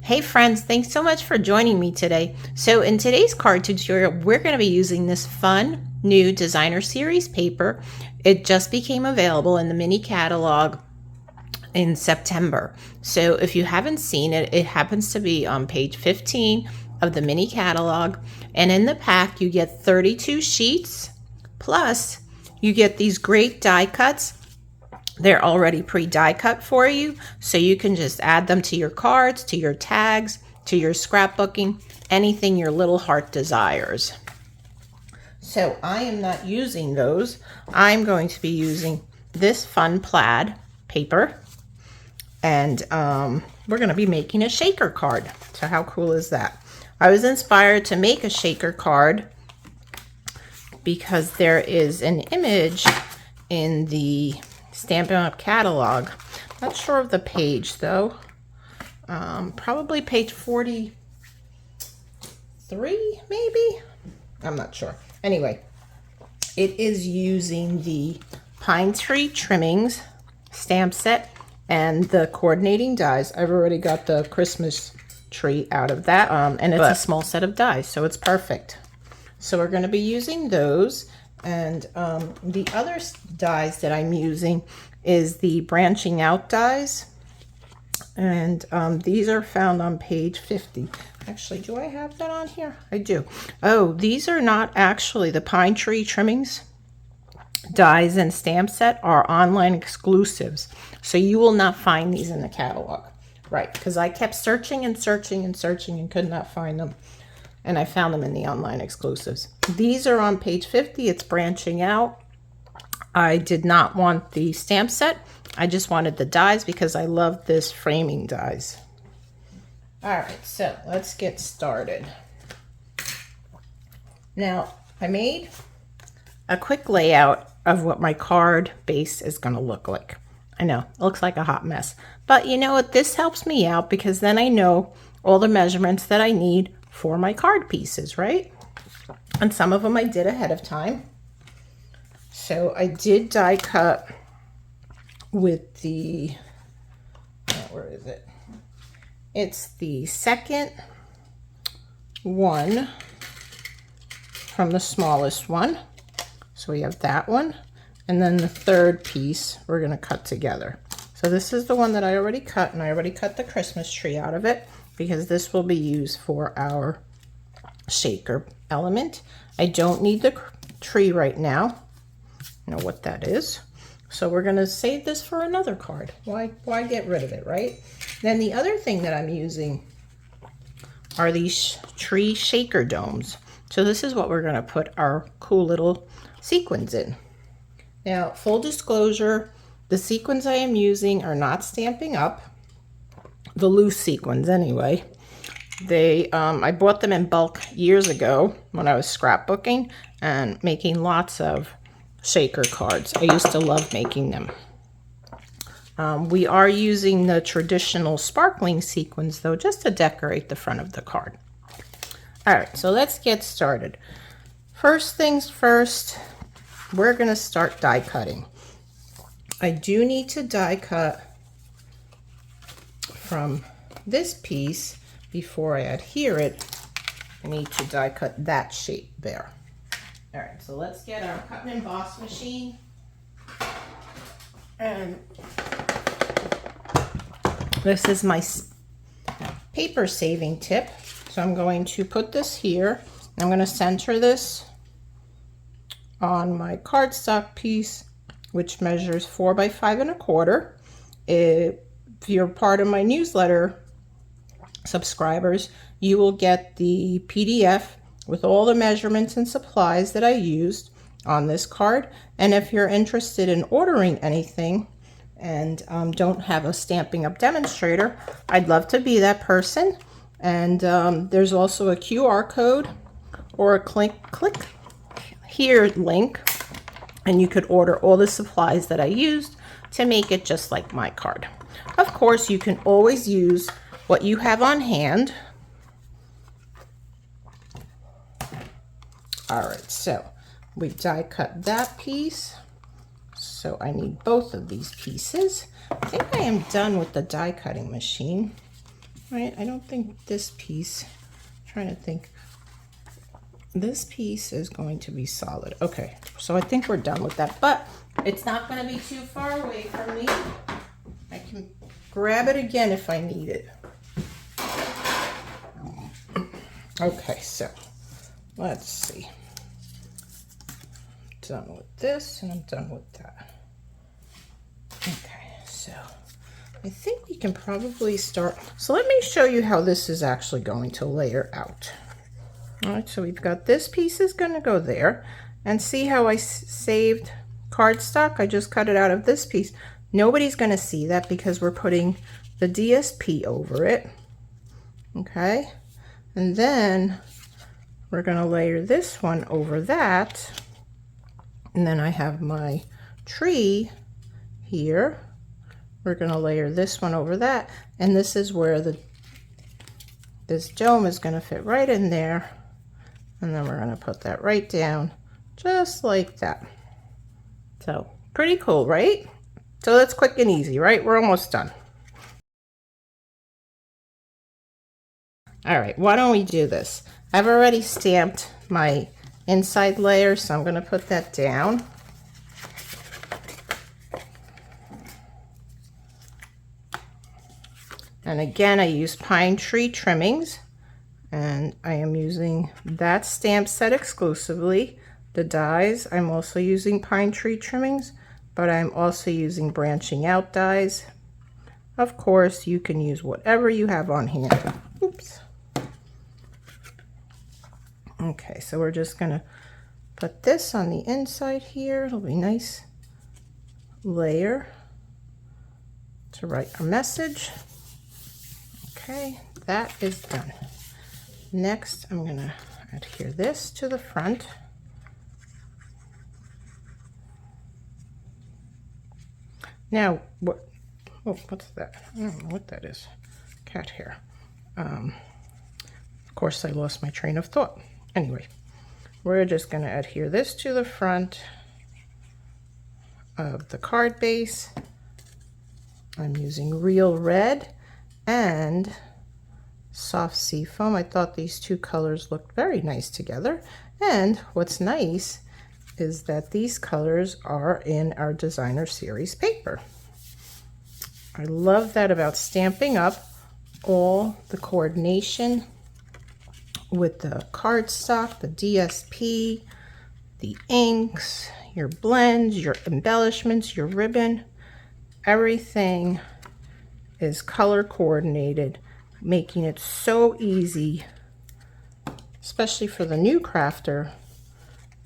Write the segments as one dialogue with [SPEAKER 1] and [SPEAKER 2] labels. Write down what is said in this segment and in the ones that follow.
[SPEAKER 1] Hey friends, thanks so much for joining me today. So in today's card tutorial, we're going to be using this fun new designer series paper. It just became available in the mini catalog in September. So if you haven't seen it, it happens to be on page 15 of the mini catalog. And in the pack, you get 32 sheets, plus you get these great die cuts. They're already pre-die cut for you, so you can just add them to your cards, to your tags, to your scrapbooking, anything your little heart desires. So I am not using those. I'm going to be using this fun plaid paper, and we're going to be making a shaker card. So how cool is that? I was inspired to make a shaker card because there is an image in the Stampin' Up! Catalog. Not sure of the page though. Probably page 43 maybe? I'm not sure. Anyway, it is using the pine tree trimmings stamp set and the coordinating dies. I've already got the Christmas tree out of that, and it's a small set of dies, so it's perfect. So we're going to be using those. And the other dies that I'm using is the branching out dies, and these are found on page 50. Actually, do I have that on here? I do. Oh, these are not actually the pine tree trimmings dies and stamp set are online exclusives, so you will not find these in the catalog, right? Because I kept searching and searching and searching and could not find them. And I found them in the online exclusives. These are on page 50. It's branching out. I did not want the stamp set. I just wanted the dies because I love this framing dies. All right, so let's get started. Now, I made a quick layout of what my card base is going to look like. I know, it looks like a hot mess. But you know what? This helps me out because then I know all the measurements that I need for my card pieces, right? And some of them I did ahead of time. So I did die cut with the, where is it? It's the second one from the smallest one. So we have that one. And then the third piece we're going to cut together. So this is the one that I already cut, and I already cut the Christmas tree out of it, because this will be used for our shaker element. I don't need the tree right now. I know what that is. So we're going to save this for another card. Why get rid of it, right? Then the other thing that I'm using are these tree shaker domes. So this is what we're going to put our cool little sequins in. Now, full disclosure, the sequins I am using are not Stampin' Up! The loose sequins anyway. I bought them in bulk years ago when I was scrapbooking and making lots of shaker cards. I used to love making them. We are using the traditional sparkling sequins though, just to decorate the front of the card. All right, so let's get started. First things first, we're going to start die cutting. I do need to die cut from this piece before I adhere it. I need to die cut that shape there. All right, so let's get our cut and emboss machine. And this is my paper saving tip. So I'm going to put this here. I'm going to center this on my cardstock piece, which measures 4 by 5 1/4. If you're part of my newsletter subscribers, you will get the PDF with all the measurements and supplies that I used on this card. And if you're interested in ordering anything and don't have a Stampin' Up! Demonstrator, I'd love to be that person. And there's also a QR code or a click here link, and you could order all the supplies that I used to make it just like my card. Of course, you can always use what you have on hand. All right, so we die cut that piece. So I need both of these pieces. I think I am done with the die cutting machine, right? I don't think this piece, I'm trying to think, this piece is going to be solid. Okay, so I think we're done with that, but it's not going to be too far away from me. I can grab it again if I need it. Okay, so let's see. Done with this and I'm done with that. Okay, so I think we can probably start. So let me show you how this is actually going to layer out. All right, so we've got this piece is going to go there, and see how I saved cardstock? I just cut it out of this piece. Nobody's going to see that because we're putting the DSP over it. Okay, and then we're going to layer this one over that. And then I have my tree here. We're going to layer this one over that. And this is where this dome is going to fit right in there. And then we're going to put that right down just like that. So pretty cool, right? So that's quick and easy, right? We're almost done. All right, why don't we do this? I've already stamped my inside layer, so I'm going to put that down. And again, I use pine tree trimmings, and I am using that stamp set exclusively. The dies, I'm also using pine tree trimmings, but I'm also using branching out dies. Of course, you can use whatever you have on hand. Oops. Okay, so we're just gonna put this on the inside here. It'll be a nice layer to write our message. Okay, that is done. Next, I'm gonna adhere this to the front. Now, what's that? I don't know what that is. Cat hair. Of course, I lost my train of thought. Anyway, we're just going to adhere this to the front of the card base. I'm using real red and soft sea foam. I thought these two colors looked very nice together. And what's nice is that these colors are in our designer series paper. I love that about Stampin' Up! All the coordination with the cardstock, the DSP, the inks, your blends, your embellishments, your ribbon, everything is color coordinated, making it so easy, especially for the new crafter,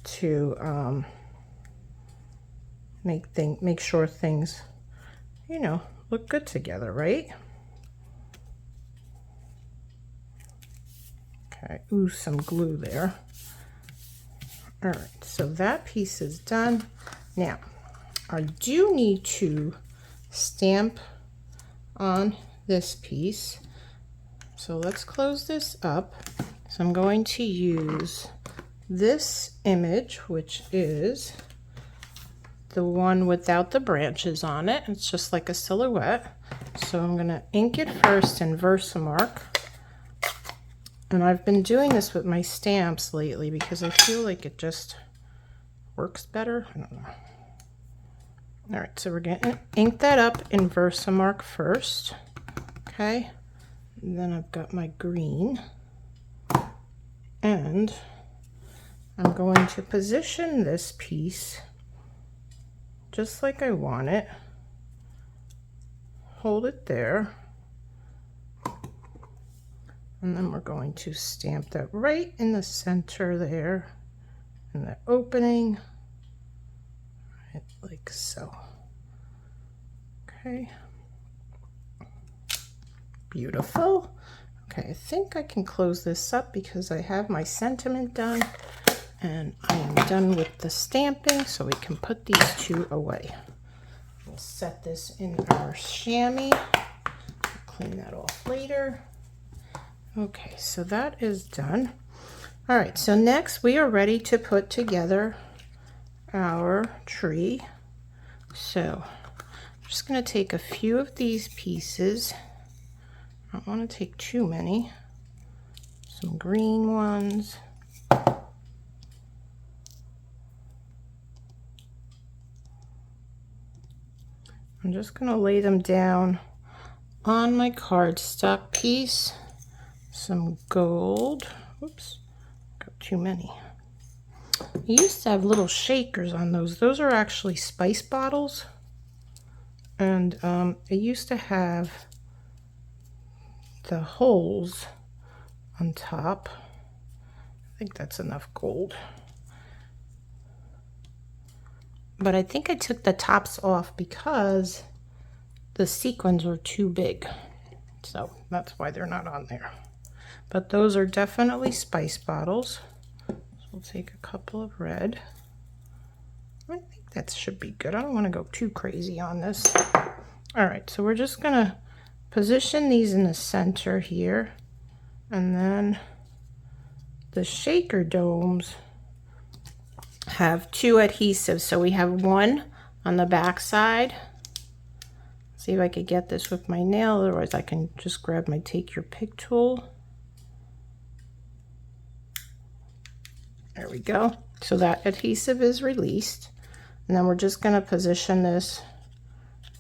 [SPEAKER 1] to make sure things, you know, look good together, right? Okay, ooh, some glue there. All right, so that piece is done. Now, I do need to stamp on this piece. So let's close this up. So I'm going to use this image, which is the one without the branches on it. It's just like a silhouette. So I'm going to ink it first in Versamark. And I've been doing this with my stamps lately because I feel like it just works better. I don't know. All right, so we're going to ink that up in Versamark first. Okay. And then I've got my green. And I'm going to position this piece just like I want it. Hold it there. And then we're going to stamp that right in the center there, in the opening, right, like so. Okay. Beautiful. Okay, I think I can close this up because I have my sentiment done and I am done with the stamping, so we can put these two away. We'll set this in our chamois. Clean that off later. Okay, so that is done. All right, so next we are ready to put together our tree. So I'm just going to take a few of these pieces. I don't want to take too many. Some green ones. I'm just going to lay them down on my cardstock piece. Some gold. Oops, got too many. I used to have little shakers on those. Those are actually spice bottles. And it used to have the holes on top. I think that's enough gold. But I think I took the tops off because the sequins were too big. So that's why they're not on there. But those are definitely spice bottles. So we'll take a couple of red. I think that should be good. I don't want to go too crazy on this. All right, so we're just gonna position these in the center here. And then the shaker domes have two adhesives. So we have one on the back side. See if I could get this with my nail, otherwise I can just grab my take your pick tool. There we go. So that adhesive is released. And then we're just going to position this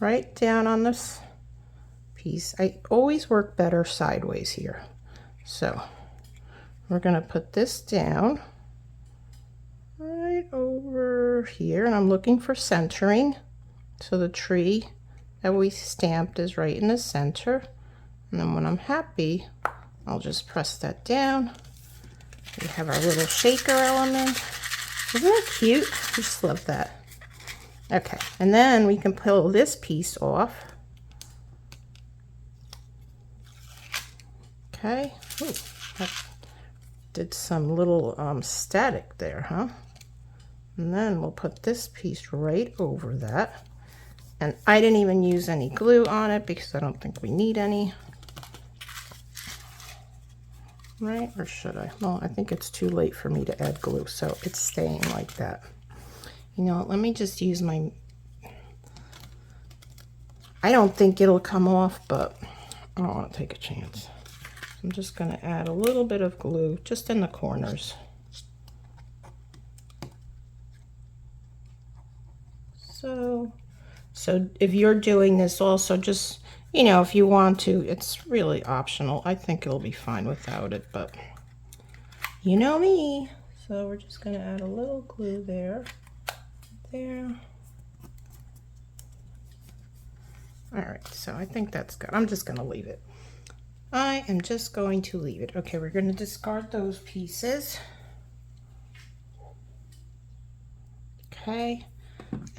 [SPEAKER 1] right down on this piece. I always work better sideways here. So we're going to put this down right over here, and I'm looking for centering. So the tree that we stamped is right in the center. And then when I'm happy, I'll just press that down. We have our little shaker element. Isn't that cute? I just love that. Okay, and then we can pull this piece off. Okay. Ooh, that did some little static there, huh? And then we'll put this piece right over that. And I didn't even use any glue on it because I don't think we need any. Right, or should I? Well, I think it's too late for me to add glue, so it's staying like that. You know, let me just use my... I don't think it'll come off, but I don't want to take a chance. I'm just going to add a little bit of glue just in the corners. So if you're doing this also, just, you know, if you want to, it's really optional. I think it'll be fine without it, but you know me. So we're just going to add a little glue there. All right, so I think that's good. I'm just going to leave it. I am just going to leave it. Okay, we're going to discard those pieces. Okay,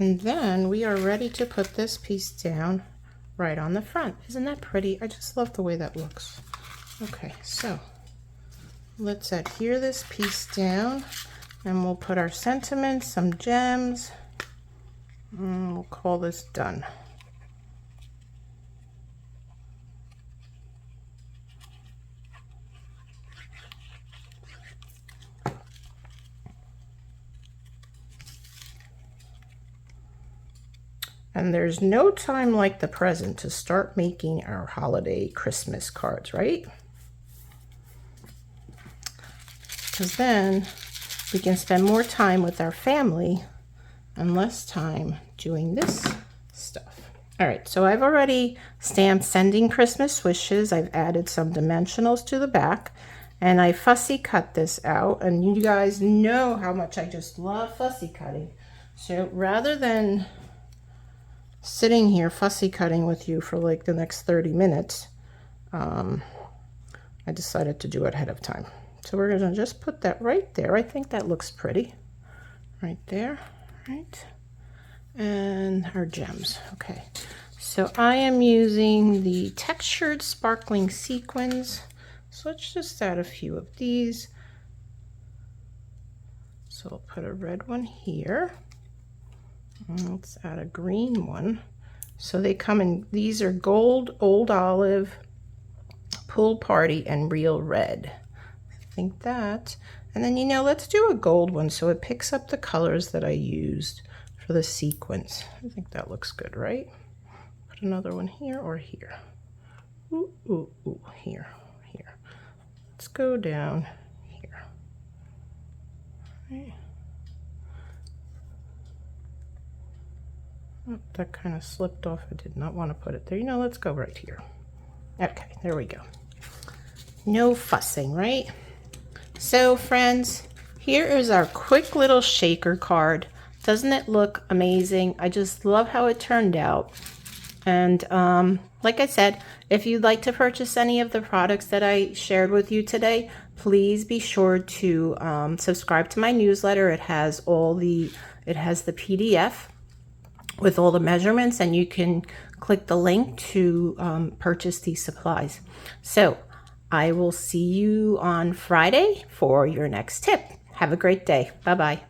[SPEAKER 1] and then we are ready to put this piece down right on the front. Isn't that pretty? I just love the way that looks. Okay, so let's adhere this piece down, and we'll put our sentiments, some gems, and we'll call this done. And there's no time like the present to start making our holiday Christmas cards, right? Because then we can spend more time with our family and less time doing this stuff. All right, so I've already stamped sending Christmas wishes. I've added some dimensionals to the back, and I fussy cut this out. And you guys know how much I just love fussy cutting. So rather than sitting here fussy cutting with you for like the next 30 minutes, I decided to do it ahead of time. So we're going to just put that right there. I think that looks pretty. Right there, right? And our gems. Okay, so I am using the textured sparkling sequins. So let's just add a few of these. So I'll put a red one here. And let's add a green one. So they come in, these are gold, old olive, pool party, and real red. I think that. And then, you know, let's do a gold one so it picks up the colors that I used for the sequins. I think that looks good, right? another one here or here? Ooh, ooh, ooh, here, here. Let's go down here. Okay. Oh, that kind of slipped off. I did not want to put it there. You know, let's go right here. Okay, there we go. No fussing, right? So friends, here is our quick little shaker card. Doesn't it look amazing? I just love how it turned out. And like I said, if you'd like to purchase any of the products that I shared with you today, please be sure to subscribe to my newsletter. It has the PDF with all the measurements, and you can click the link to purchase these supplies. So I will see you on Friday for your next tip. Have a great day. Bye-bye.